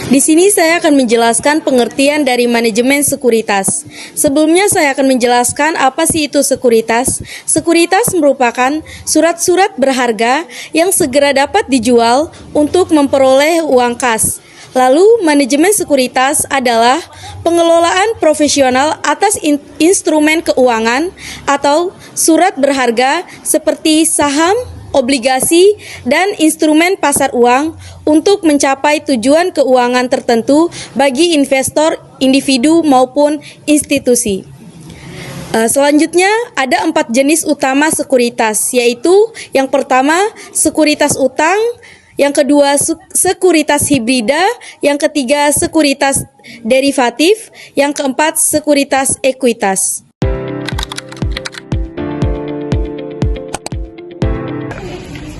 Di sini saya akan menjelaskan pengertian dari manajemen sekuritas. Sebelumnya saya akan menjelaskan apa sih itu sekuritas. Sekuritas merupakan surat-surat berharga yang segera dapat dijual untuk memperoleh uang kas. Lalu, manajemen sekuritas adalah pengelolaan profesional atas instrumen keuangan atau surat berharga seperti saham, obligasi, dan instrumen pasar uang untuk mencapai tujuan keuangan tertentu bagi investor individu maupun institusi. Selanjutnya ada 4 jenis utama sekuritas, yaitu yang pertama sekuritas utang, yang kedua sekuritas hibrida, yang ketiga sekuritas derivatif, yang keempat sekuritas ekuitas.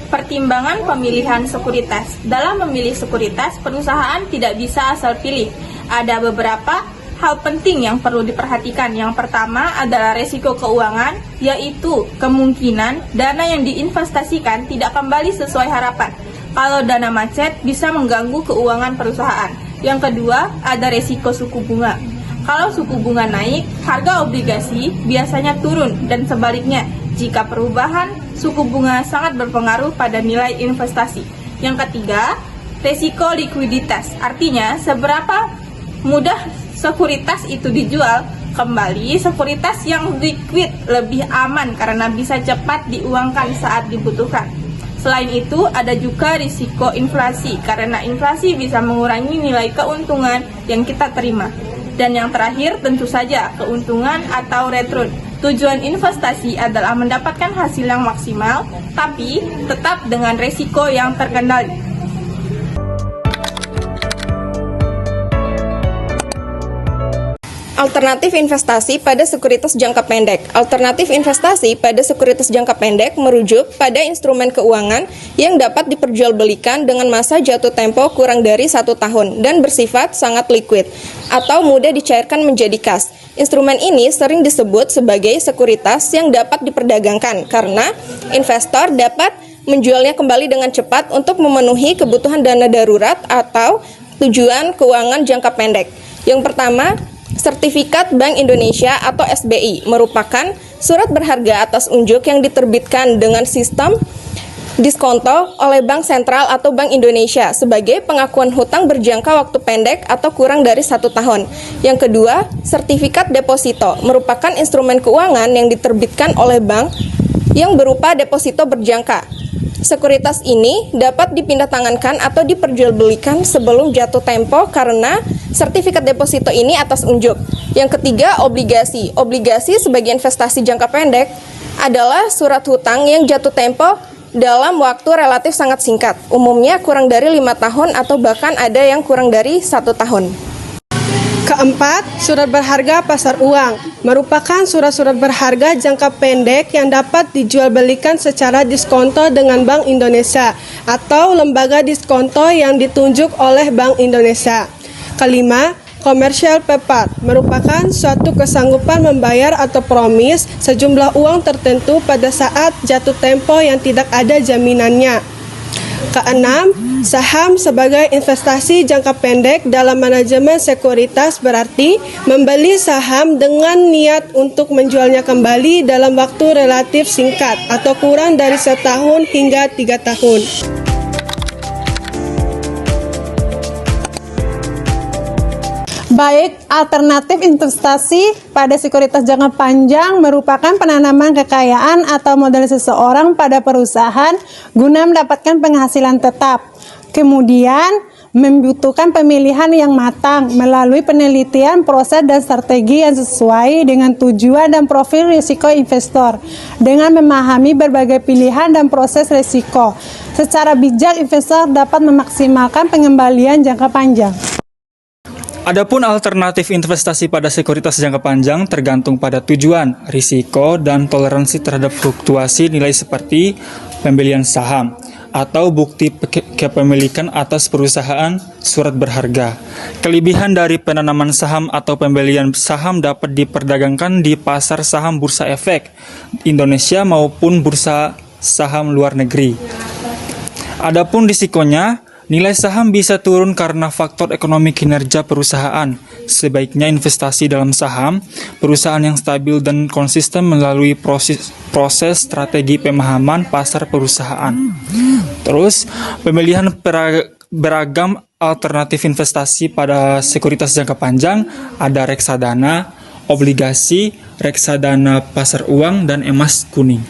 Pertimbangan pemilihan sekuritas. Dalam memilih sekuritas, perusahaan tidak bisa asal pilih. Ada beberapa hal penting yang perlu diperhatikan. Yang pertama adalah resiko keuangan, yaitu kemungkinan dana yang diinvestasikan tidak kembali sesuai harapan. Kalau dana macet, bisa mengganggu keuangan perusahaan. Yang kedua, ada resiko suku bunga. Kalau suku bunga naik, harga obligasi biasanya turun dan sebaliknya. Jika perubahan suku bunga sangat berpengaruh pada nilai investasi. Yang ketiga, resiko likuiditas. Artinya, seberapa mudah sekuritas itu dijual kembali, sekuritas yang liquid lebih aman karena bisa cepat diuangkan saat dibutuhkan. Selain itu, ada juga risiko inflasi, karena inflasi bisa mengurangi nilai keuntungan yang kita terima. Dan yang terakhir, tentu saja keuntungan atau return. Tujuan investasi adalah mendapatkan hasil yang maksimal, tapi tetap dengan risiko yang terkendali. Alternatif investasi pada sekuritas jangka pendek. Alternatif investasi pada sekuritas jangka pendek merujuk pada instrumen keuangan yang dapat diperjualbelikan dengan masa jatuh tempo kurang dari 1 tahun dan bersifat sangat liquid atau mudah dicairkan menjadi kas. Instrumen ini sering disebut sebagai sekuritas yang dapat diperdagangkan karena investor dapat menjualnya kembali dengan cepat untuk memenuhi kebutuhan dana darurat atau tujuan keuangan jangka pendek. Yang pertama, Sertifikat Bank Indonesia atau SBI merupakan surat berharga atas unjuk yang diterbitkan dengan sistem diskonto oleh Bank Sentral atau Bank Indonesia sebagai pengakuan hutang berjangka waktu pendek atau kurang dari 1 tahun. Yang kedua, sertifikat deposito merupakan instrumen keuangan yang diterbitkan oleh bank yang berupa deposito berjangka. Sekuritas ini dapat dipindahtangankan atau diperjualbelikan sebelum jatuh tempo karena sertifikat deposito ini atas unjuk. Yang ketiga, obligasi. Obligasi sebagai investasi jangka pendek adalah surat hutang yang jatuh tempo dalam waktu relatif sangat singkat, umumnya kurang dari 5 tahun atau bahkan ada yang kurang dari 1 tahun. Keempat, surat berharga pasar uang merupakan surat-surat berharga jangka pendek yang dapat dijual belikan secara diskonto dengan Bank Indonesia atau lembaga diskonto yang ditunjuk oleh Bank Indonesia. Kelima, commercial paper merupakan suatu kesanggupan membayar atau promis sejumlah uang tertentu pada saat jatuh tempo yang tidak ada jaminannya. Keenam, saham sebagai investasi jangka pendek dalam manajemen sekuritas berarti membeli saham dengan niat untuk menjualnya kembali dalam waktu relatif singkat atau kurang dari 1 tahun hingga 3 tahun. Baik, alternatif investasi pada sekuritas jangka panjang merupakan penanaman kekayaan atau modal seseorang pada perusahaan guna mendapatkan penghasilan tetap. Kemudian, membutuhkan pemilihan yang matang melalui penelitian proses dan strategi yang sesuai dengan tujuan dan profil risiko investor. Dengan memahami berbagai pilihan dan proses risiko, secara bijak investor dapat memaksimalkan pengembalian jangka panjang. Adapun alternatif investasi pada sekuritas jangka panjang tergantung pada tujuan, risiko, dan toleransi terhadap fluktuasi nilai seperti pembelian saham atau bukti kepemilikan atas perusahaan surat berharga. Kelebihan dari penanaman saham atau pembelian saham dapat diperdagangkan di pasar saham Bursa Efek Indonesia maupun bursa saham luar negeri. Adapun risikonya, Nilai saham bisa turun karena faktor ekonomi kinerja perusahaan. Sebaiknya investasi dalam saham perusahaan yang stabil dan konsisten melalui proses strategi pemahaman pasar perusahaan. Terus, pemilihan beragam alternatif investasi pada sekuritas jangka panjang ada reksadana, obligasi, reksadana pasar uang, dan emas kuning.